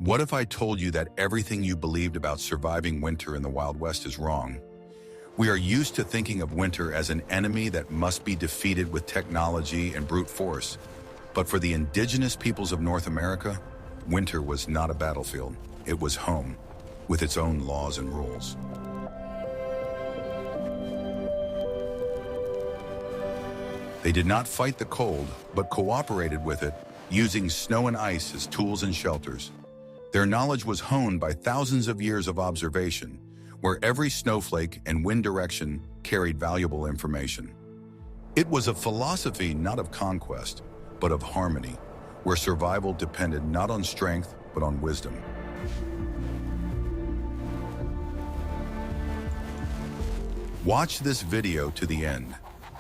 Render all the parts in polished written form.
What if I told you that everything you believed about surviving winter in the Wild West is wrong? We are used to thinking of winter as an enemy that must be defeated with technology and brute force. But for the indigenous peoples of North America, winter was not a battlefield. It was home, with its own laws and rules. They did not fight the cold, but cooperated with it, using snow and ice as tools and shelters. Their knowledge was honed by thousands of years of observation, where every snowflake and wind direction carried valuable information. It was a philosophy not of conquest, but of harmony, where survival depended not on strength, but on wisdom. Watch this video to the end,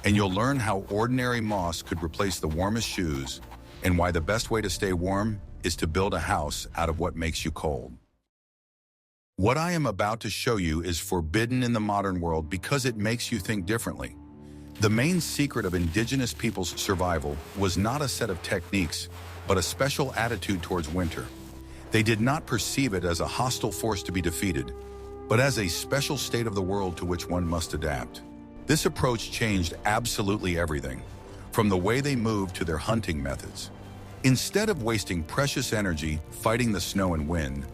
and you'll learn how ordinary moss could replace the warmest shoes, and why the best way to stay warm is to build a house out of what makes you cold. What I am about to show you is forbidden in the modern world because it makes you think differently. The main secret of indigenous people's survival was not a set of techniques, but a special attitude towards winter. They did not perceive it as a hostile force to be defeated, but as a special state of the world to which one must adapt. This approach changed absolutely everything, from the way they moved to their hunting methods. Instead of wasting precious energy fighting the snow and wind,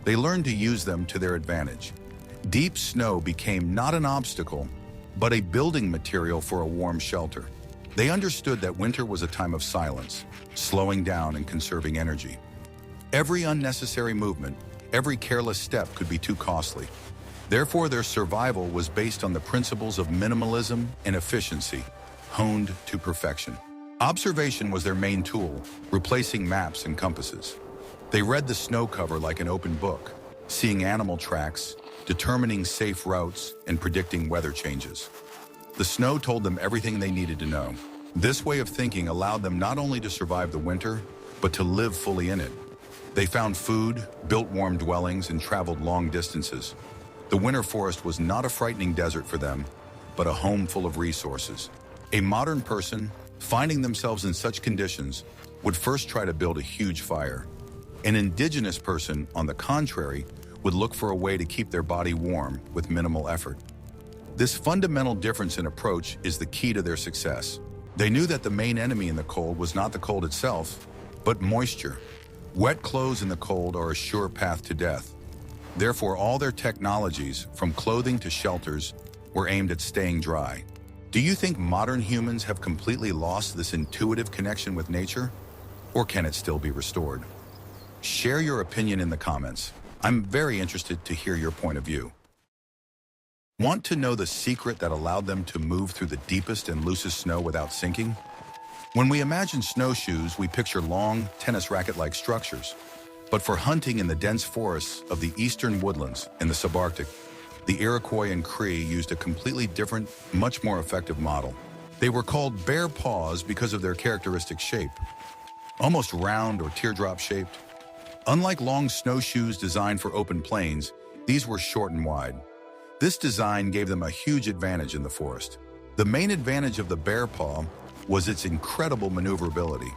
they learned to use them to their advantage. Deep snow became not an obstacle, but a building material for a warm shelter. They understood that winter was a time of silence, slowing down and conserving energy. Every unnecessary movement, every careless step could be too costly. Therefore, their survival was based on the principles of minimalism and efficiency, honed to perfection. Observation was their main tool, replacing maps and compasses. They read the snow cover like an open book, seeing animal tracks, determining safe routes, and predicting weather changes. The snow told them everything they needed to know. This way of thinking allowed them not only to survive the winter, but to live fully in it. They found food, built warm dwellings, and traveled long distances. The winter forest was not a frightening desert for them, but a home full of resources. A modern person, finding themselves in such conditions, would first try to build a huge fire. An indigenous person, on the contrary, would look for a way to keep their body warm with minimal effort. This fundamental difference in approach is the key to their success. They knew that the main enemy in the cold was not the cold itself, but moisture. Wet clothes in the cold are a sure path to death. Therefore, all their technologies, from clothing to shelters, were aimed at staying dry. Do you think modern humans have completely lost this intuitive connection with nature? Or can it still be restored? Share your opinion in the comments. I'm very interested to hear your point of view. Want to know the secret that allowed them to move through the deepest and loosest snow without sinking? When we imagine snowshoes, we picture long, tennis racket-like structures. But for hunting in the dense forests of the eastern woodlands and the subarctic, the Iroquois and Cree used a completely different, much more effective model. They were called bear paws because of their characteristic shape, almost round or teardrop shaped. Unlike long snowshoes designed for open plains, these were short and wide. This design gave them a huge advantage in the forest. The main advantage of the bear paw was its incredible maneuverability.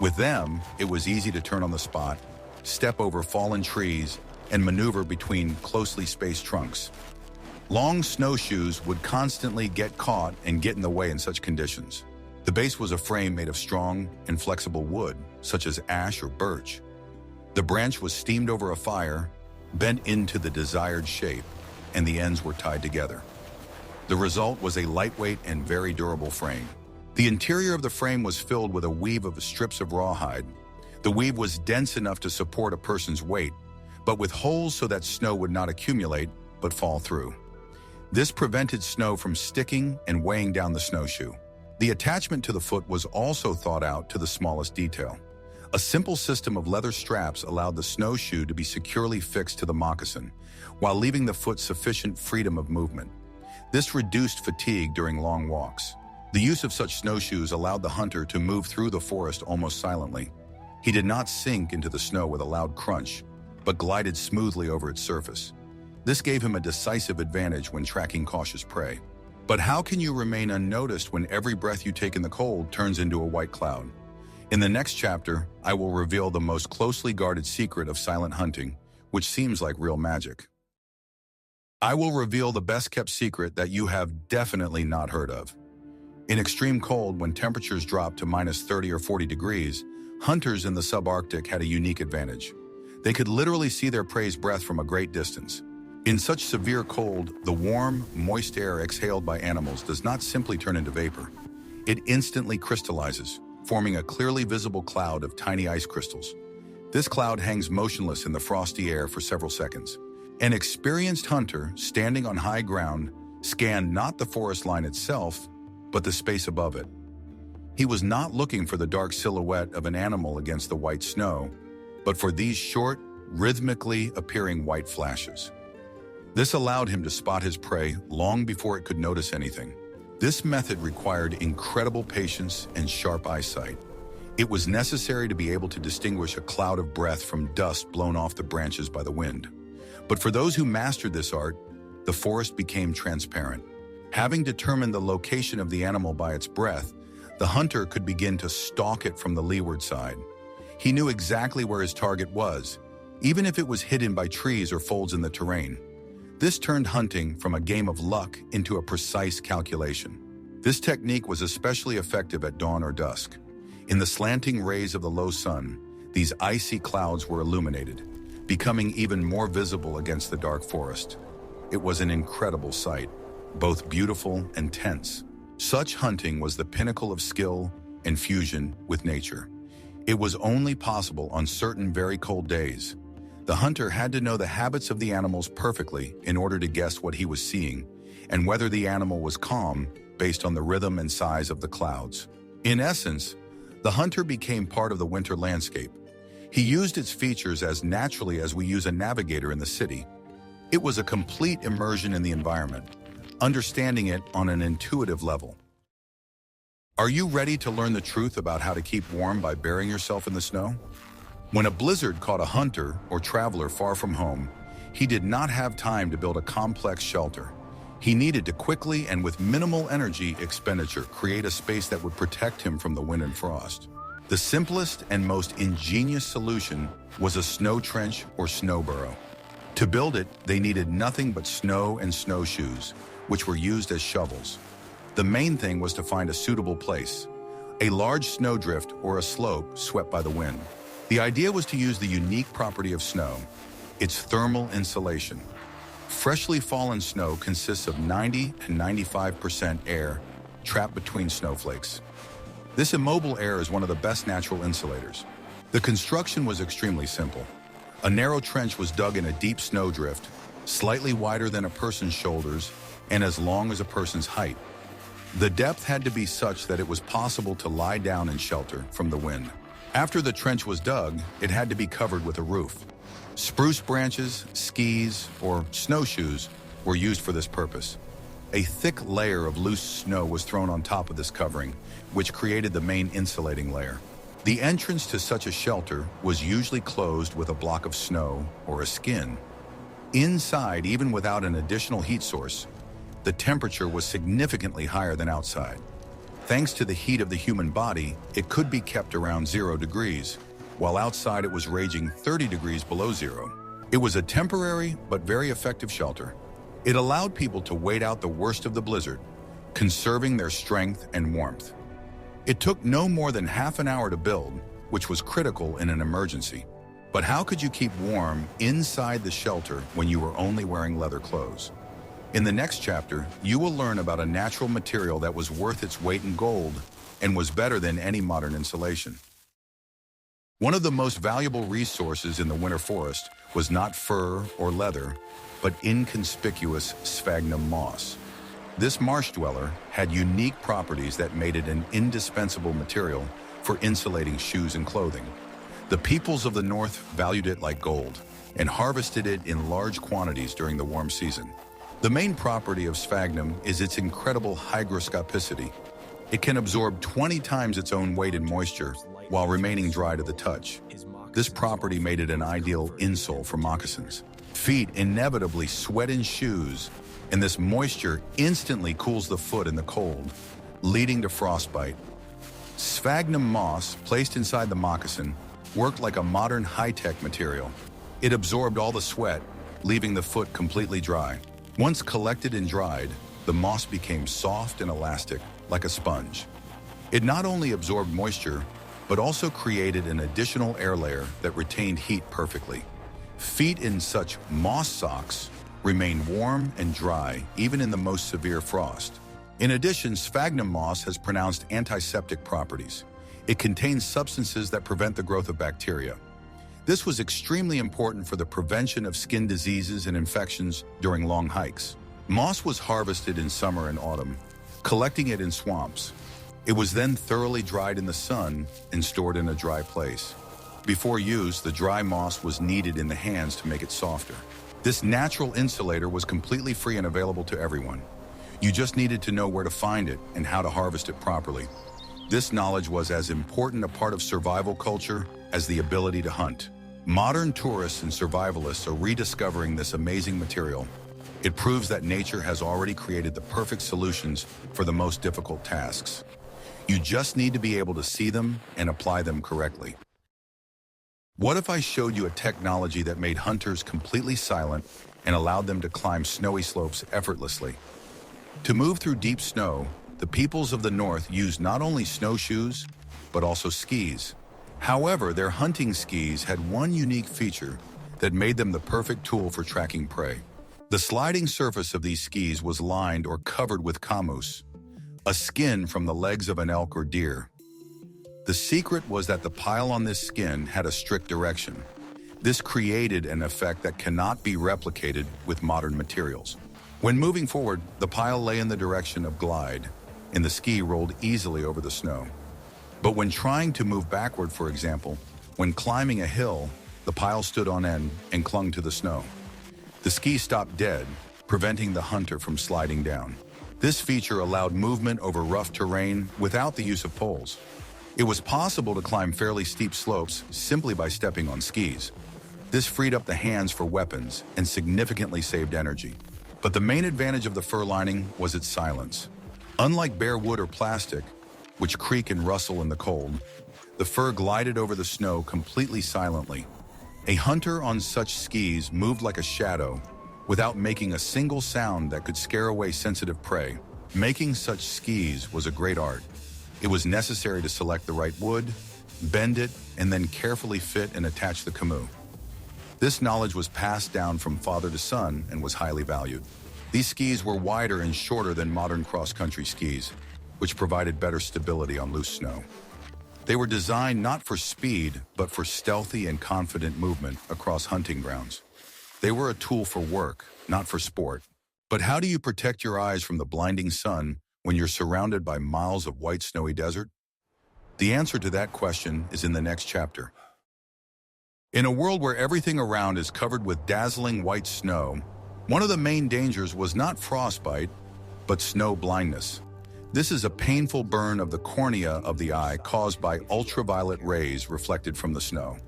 With them, it was easy to turn on the spot, step over fallen trees, and maneuver between closely spaced trunks. Long snowshoes would constantly get caught and get in the way in such conditions. The base was a frame made of strong and flexible wood, such as ash or birch. The branch was steamed over a fire, bent into the desired shape, and the ends were tied together. The result was a lightweight and very durable frame. The interior of the frame was filled with a weave of strips of rawhide. The weave was dense enough to support a person's weight, but with holes so that snow would not accumulate, but fall through. This prevented snow from sticking and weighing down the snowshoe. The attachment to the foot was also thought out to the smallest detail. A simple system of leather straps allowed the snowshoe to be securely fixed to the moccasin, while leaving the foot sufficient freedom of movement. This reduced fatigue during long walks. The use of such snowshoes allowed the hunter to move through the forest almost silently. He did not sink into the snow with a loud crunch, but glided smoothly over its surface. This gave him a decisive advantage when tracking cautious prey. But how can you remain unnoticed when every breath you take in the cold turns into a white cloud? In the next chapter, I will reveal the most closely guarded secret of silent hunting, which seems like real magic. I will reveal the best-kept secret that you have definitely not heard of. In extreme cold, when temperatures dropped to minus 30 or 40 degrees, hunters in the subarctic had a unique advantage. They could literally see their prey's breath from a great distance. In such severe cold, the warm, moist air exhaled by animals does not simply turn into vapor. It instantly crystallizes, forming a clearly visible cloud of tiny ice crystals. This cloud hangs motionless in the frosty air for several seconds. An experienced hunter, standing on high ground, scanned not the forest line itself, but the space above it. He was not looking for the dark silhouette of an animal against the white snow, but for these short, rhythmically appearing white flashes. This allowed him to spot his prey long before it could notice anything. This method required incredible patience and sharp eyesight. It was necessary to be able to distinguish a cloud of breath from dust blown off the branches by the wind. But for those who mastered this art, the forest became transparent. Having determined the location of the animal by its breath, the hunter could begin to stalk it from the leeward side. He knew exactly where his target was, even if it was hidden by trees or folds in the terrain. This turned hunting from a game of luck into a precise calculation. This technique was especially effective at dawn or dusk. In the slanting rays of the low sun, these icy clouds were illuminated, becoming even more visible against the dark forest. It was an incredible sight, both beautiful and tense. Such hunting was the pinnacle of skill and fusion with nature. It was only possible on certain very cold days. The hunter had to know the habits of the animals perfectly in order to guess what he was seeing, and whether the animal was calm based on the rhythm and size of the clouds. In essence, the hunter became part of the winter landscape. He used its features as naturally as we use a navigator in the city. It was a complete immersion in the environment, understanding it on an intuitive level. Are you ready to learn the truth about how to keep warm by burying yourself in the snow? When a blizzard caught a hunter or traveler far from home, he did not have time to build a complex shelter. He needed to quickly and with minimal energy expenditure create a space that would protect him from the wind and frost. The simplest and most ingenious solution was a snow trench or snow burrow. To build it, they needed nothing but snow and snowshoes, which were used as shovels. The main thing was to find a suitable place, a large snowdrift or a slope swept by the wind. The idea was to use the unique property of snow, its thermal insulation. Freshly fallen snow consists of 90 to 95% air trapped between snowflakes. This immobile air is one of the best natural insulators. The construction was extremely simple. A narrow trench was dug in a deep snowdrift, slightly wider than a person's shoulders and as long as a person's height. The depth had to be such that it was possible to lie down and shelter from the wind. After the trench was dug, it had to be covered with a roof. Spruce branches, skis, or snowshoes were used for this purpose. A thick layer of loose snow was thrown on top of this covering, which created the main insulating layer. The entrance to such a shelter was usually closed with a block of snow or a skin. Inside, even without an additional heat source, the temperature was significantly higher than outside. Thanks to the heat of the human body, it could be kept around 0 degrees, while outside it was raging 30 degrees below zero. It was a temporary but very effective shelter. It allowed people to wait out the worst of the blizzard, conserving their strength and warmth. It took no more than half an hour to build, which was critical in an emergency. But how could you keep warm inside the shelter when you were only wearing leather clothes? In the next chapter, you will learn about a natural material that was worth its weight in gold and was better than any modern insulation. One of the most valuable resources in the winter forest was not fur or leather, but inconspicuous sphagnum moss. This marsh dweller had unique properties that made it an indispensable material for insulating shoes and clothing. The peoples of the north valued it like gold and harvested it in large quantities during the warm season. The main property of sphagnum is its incredible hygroscopicity. It can absorb 20 times its own weight in moisture while remaining dry to the touch. This property made it an ideal insole for moccasins. Feet inevitably sweat in shoes, and this moisture instantly cools the foot in the cold, leading to frostbite. Sphagnum moss, placed inside the moccasin, worked like a modern high-tech material. It absorbed all the sweat, leaving the foot completely dry. Once collected and dried, the moss became soft and elastic, like a sponge. It not only absorbed moisture, but also created an additional air layer that retained heat perfectly. Feet in such moss socks remain warm and dry even in the most severe frost. In addition, sphagnum moss has pronounced antiseptic properties. It contains substances that prevent the growth of bacteria. This was extremely important for the prevention of skin diseases and infections during long hikes. Moss was harvested in summer and autumn, collecting it in swamps. It was then thoroughly dried in the sun and stored in a dry place. Before use, the dry moss was kneaded in the hands to make it softer. This natural insulator was completely free and available to everyone. You just needed to know where to find it and how to harvest it properly. This knowledge was as important a part of survival culture as the ability to hunt. Modern tourists and survivalists are rediscovering this amazing material. It proves that nature has already created the perfect solutions for the most difficult tasks. You just need to be able to see them and apply them correctly. What if I showed you a technology that made hunters completely silent and allowed them to climb snowy slopes effortlessly? To move through deep snow, the peoples of the North used not only snowshoes, but also skis. However, their hunting skis had one unique feature that made them the perfect tool for tracking prey. The sliding surface of these skis was lined or covered with camoose, a skin from the legs of an elk or deer. The secret was that the pile on this skin had a strict direction. This created an effect that cannot be replicated with modern materials. When moving forward, the pile lay in the direction of glide, and the ski rolled easily over the snow. But when trying to move backward, for example, when climbing a hill, the pile stood on end and clung to the snow. The ski stopped dead, preventing the hunter from sliding down. This feature allowed movement over rough terrain without the use of poles. It was possible to climb fairly steep slopes simply by stepping on skis. This freed up the hands for weapons and significantly saved energy. But the main advantage of the fur lining was its silence. Unlike bare wood or plastic, which creak and rustle in the cold, the fur glided over the snow completely silently. A hunter on such skis moved like a shadow, without making a single sound that could scare away sensitive prey. Making such skis was a great art. It was necessary to select the right wood, bend it, and then carefully fit and attach the canoe. This knowledge was passed down from father to son and was highly valued. These skis were wider and shorter than modern cross-country skis, which provided better stability on loose snow. They were designed not for speed, but for stealthy and confident movement across hunting grounds. They were a tool for work, not for sport. But how do you protect your eyes from the blinding sun when you're surrounded by miles of white snowy desert? The answer to that question is in the next chapter. In a world where everything around is covered with dazzling white snow, one of the main dangers was not frostbite, but snow blindness. This is a painful burn of the cornea of the eye caused by ultraviolet rays reflected from the snow.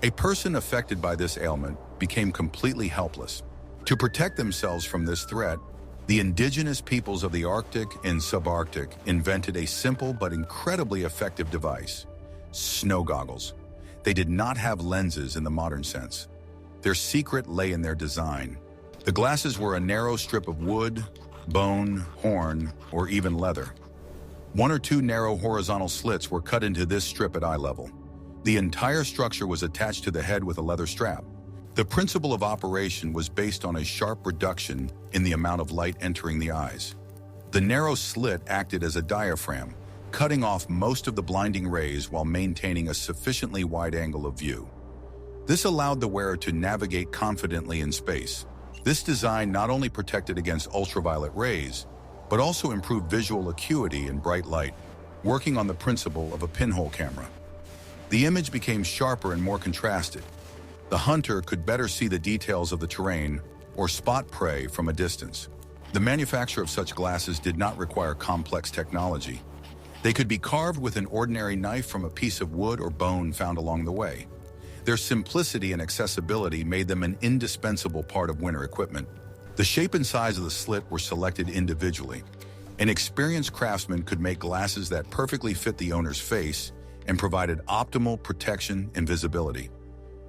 A person affected by this ailment became completely helpless. To protect themselves from this threat, the indigenous peoples of the Arctic and subarctic invented a simple but incredibly effective device: snow goggles. They did not have lenses in the modern sense. Their secret lay in their design. The glasses were a narrow strip of wood, bone, horn, or even leather. One or two narrow horizontal slits were cut into this strip at eye level. The entire structure was attached to the head with a leather strap. The principle of operation was based on a sharp reduction in the amount of light entering the eyes. The narrow slit acted as a diaphragm, cutting off most of the blinding rays while maintaining a sufficiently wide angle of view. This allowed the wearer to navigate confidently in space. This design not only protected against ultraviolet rays, but also improved visual acuity in bright light, working on the principle of a pinhole camera. The image became sharper and more contrasted. The hunter could better see the details of the terrain or spot prey from a distance. The manufacture of such glasses did not require complex technology. They could be carved with an ordinary knife from a piece of wood or bone found along the way. Their simplicity and accessibility made them an indispensable part of winter equipment. The shape and size of the slit were selected individually. An experienced craftsman could make glasses that perfectly fit the owner's face and provided optimal protection and visibility.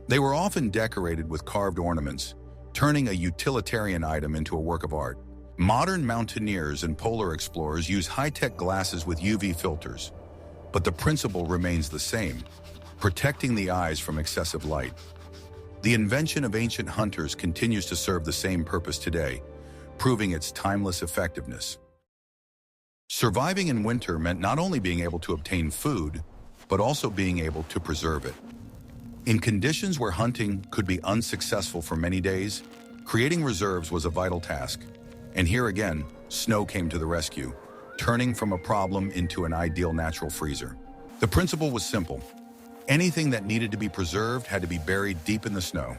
They were often decorated with carved ornaments, turning a utilitarian item into a work of art. Modern mountaineers and polar explorers use high-tech glasses with UV filters, but the principle remains the same: protecting the eyes from excessive light. The invention of ancient hunters continues to serve the same purpose today, proving its timeless effectiveness. Surviving in winter meant not only being able to obtain food, but also being able to preserve it. In conditions where hunting could be unsuccessful for many days, creating reserves was a vital task. And here again, snow came to the rescue, turning from a problem into an ideal natural freezer. The principle was simple. Anything that needed to be preserved had to be buried deep in the snow.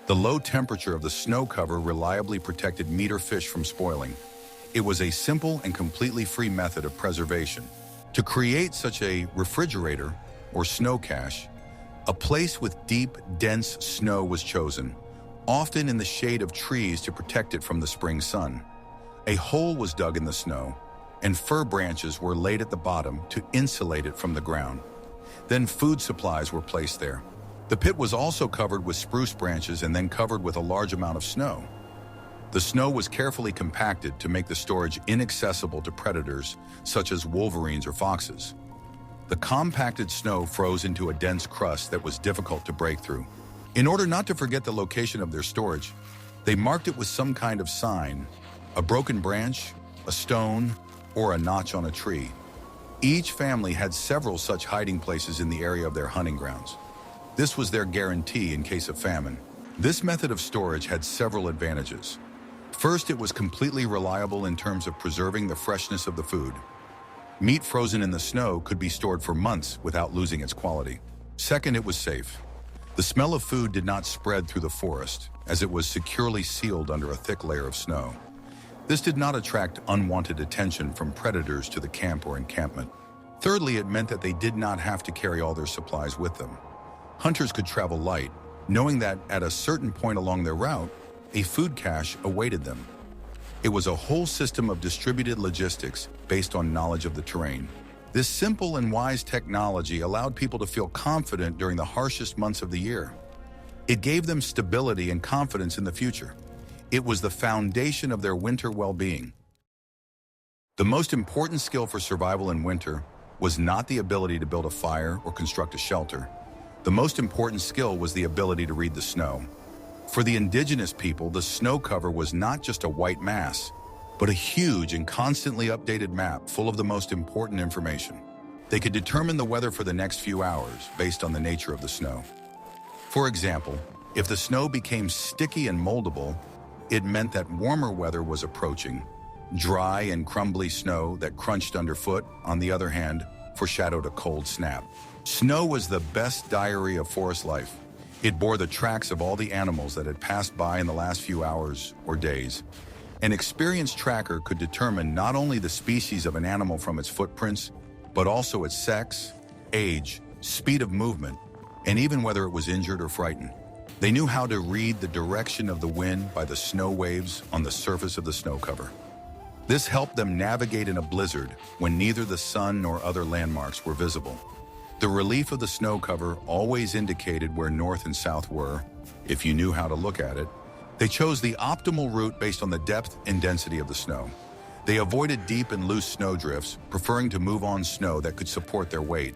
The low temperature of the snow cover reliably protected meat or fish from spoiling. It was a simple and completely free method of preservation. To create such a refrigerator, or snow cache, a place with deep, dense snow was chosen, often in the shade of trees to protect it from the spring sun. A hole was dug in the snow, and fir branches were laid at the bottom to insulate it from the ground. Then food supplies were placed there. The pit was also covered with spruce branches and then covered with a large amount of snow. The snow was carefully compacted to make the storage inaccessible to predators such as wolverines or foxes. The compacted snow froze into a dense crust that was difficult to break through. In order not to forget the location of their storage, they marked it with some kind of sign: a broken branch, a stone, or a notch on a tree. Each family had several such hiding places in the area of their hunting grounds. This was their guarantee in case of famine. This method of storage had several advantages. First, it was completely reliable in terms of preserving the freshness of the food. Meat frozen in the snow could be stored for months without losing its quality. Second, it was safe. The smell of food did not spread through the forest, as it was securely sealed under a thick layer of snow. This did not attract unwanted attention from predators to the camp or encampment. Thirdly, it meant that they did not have to carry all their supplies with them. Hunters could travel light, knowing that at a certain point along their route, a food cache awaited them. It was a whole system of distributed logistics based on knowledge of the terrain. This simple and wise technology allowed people to feel confident during the harshest months of the year. It gave them stability and confidence in the future. It was the foundation of their winter well-being. The most important skill for survival in winter was not the ability to build a fire or construct a shelter. The most important skill was the ability to read the snow. For the indigenous people, the snow cover was not just a white mass, but a huge and constantly updated map full of the most important information. They could determine the weather for the next few hours based on the nature of the snow. For example, if the snow became sticky and moldable, it meant that warmer weather was approaching. Dry and crumbly snow that crunched underfoot, on the other hand, foreshadowed a cold snap. Snow was the best diary of forest life. It bore the tracks of all the animals that had passed by in the last few hours or days. An experienced tracker could determine not only the species of an animal from its footprints, but also its sex, age, speed of movement, and even whether it was injured or frightened. They knew how to read the direction of the wind by the snow waves on the surface of the snow cover. This helped them navigate in a blizzard when neither the sun nor other landmarks were visible. The relief of the snow cover always indicated where north and south were, if you knew how to look at it. They chose the optimal route based on the depth and density of the snow. They avoided deep and loose snowdrifts, preferring to move on snow that could support their weight.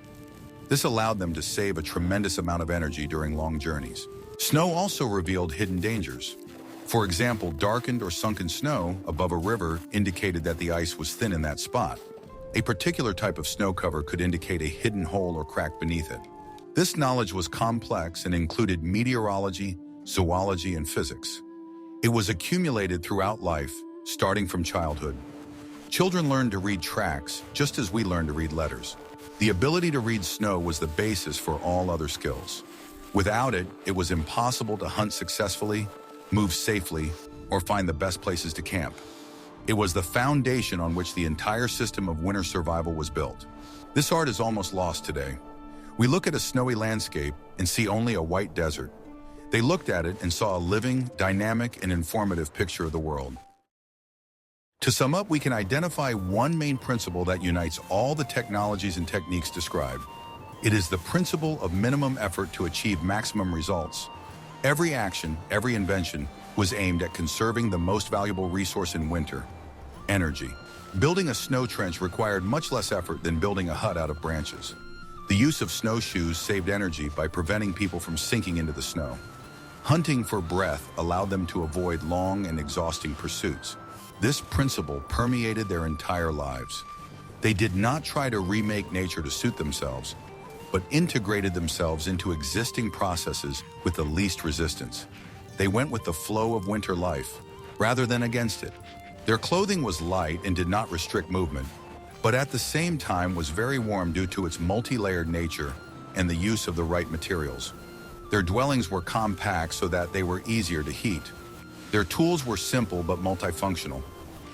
This allowed them to save a tremendous amount of energy during long journeys. Snow also revealed hidden dangers. For example, darkened or sunken snow above a river indicated that the ice was thin in that spot. A particular type of snow cover could indicate a hidden hole or crack beneath it. This knowledge was complex and included meteorology, zoology, and physics. It was accumulated throughout life, starting from childhood. Children learned to read tracks just as we learned to read letters. The ability to read snow was the basis for all other skills. Without it, it was impossible to hunt successfully, move safely, or find the best places to camp. It was the foundation on which the entire system of winter survival was built. This art is almost lost today. We look at a snowy landscape and see only a white desert. They looked at it and saw a living, dynamic, and informative picture of the world. To sum up, we can identify one main principle that unites all the technologies and techniques described. It is the principle of minimum effort to achieve maximum results. Every action, every invention, was aimed at conserving the most valuable resource in winter: energy. Building a snow trench required much less effort than building a hut out of branches. The use of snowshoes saved energy by preventing people from sinking into the snow. Hunting for breath allowed them to avoid long and exhausting pursuits. This principle permeated their entire lives. They did not try to remake nature to suit themselves, but integrated themselves into existing processes with the least resistance. They went with the flow of winter life, rather than against it. Their clothing was light and did not restrict movement, but at the same time was very warm due to its multi-layered nature and the use of the right materials. Their dwellings were compact so that they were easier to heat. Their tools were simple but multifunctional.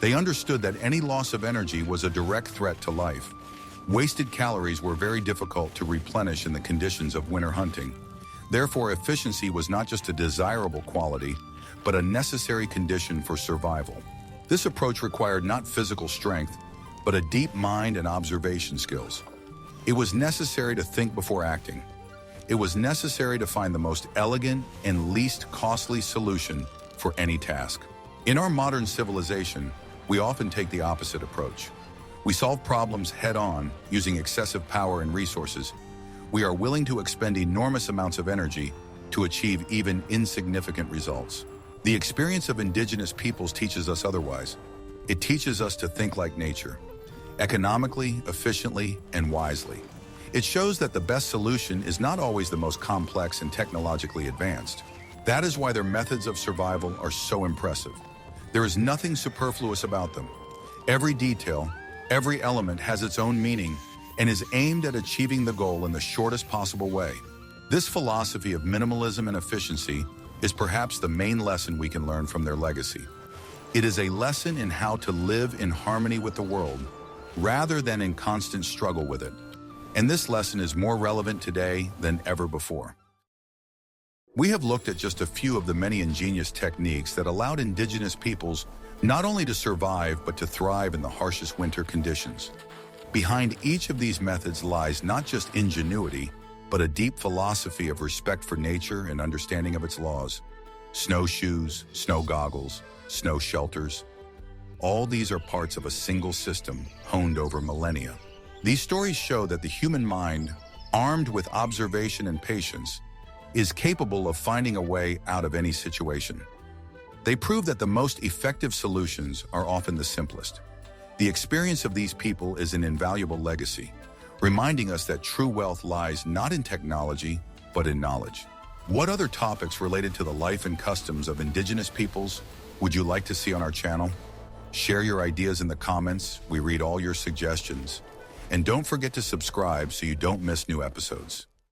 They understood that any loss of energy was a direct threat to life. Wasted calories were very difficult to replenish in the conditions of winter hunting. Therefore, efficiency was not just a desirable quality, but a necessary condition for survival. This approach required not physical strength, but a deep mind and observation skills. It was necessary to think before acting. It was necessary to find the most elegant and least costly solution for any task. In our modern civilization, we often take the opposite approach. We solve problems head-on using excessive power and resources. We are willing to expend enormous amounts of energy to achieve even insignificant results. The experience of indigenous peoples teaches us otherwise. It teaches us to think like nature, economically, efficiently, and wisely. It shows that the best solution is not always the most complex and technologically advanced. That is why their methods of survival are so impressive. There is nothing superfluous about them. Every detail, every element has its own meaning and is aimed at achieving the goal in the shortest possible way. This philosophy of minimalism and efficiency is perhaps the main lesson we can learn from their legacy. It is a lesson in how to live in harmony with the world, rather than in constant struggle with it. And this lesson is more relevant today than ever before. We have looked at just a few of the many ingenious techniques that allowed indigenous peoples not only to survive, but to thrive in the harshest winter conditions. Behind each of these methods lies not just ingenuity, but a deep philosophy of respect for nature and understanding of its laws. Snowshoes, snow goggles, snow shelters. All these are parts of a single system honed over millennia. These stories show that the human mind, armed with observation and patience, is capable of finding a way out of any situation. They prove that the most effective solutions are often the simplest. The experience of these people is an invaluable legacy, reminding us that true wealth lies not in technology, but in knowledge. What other topics related to the life and customs of indigenous peoples would you like to see on our channel? Share your ideas in the comments. We read all your suggestions. And don't forget to subscribe so you don't miss new episodes.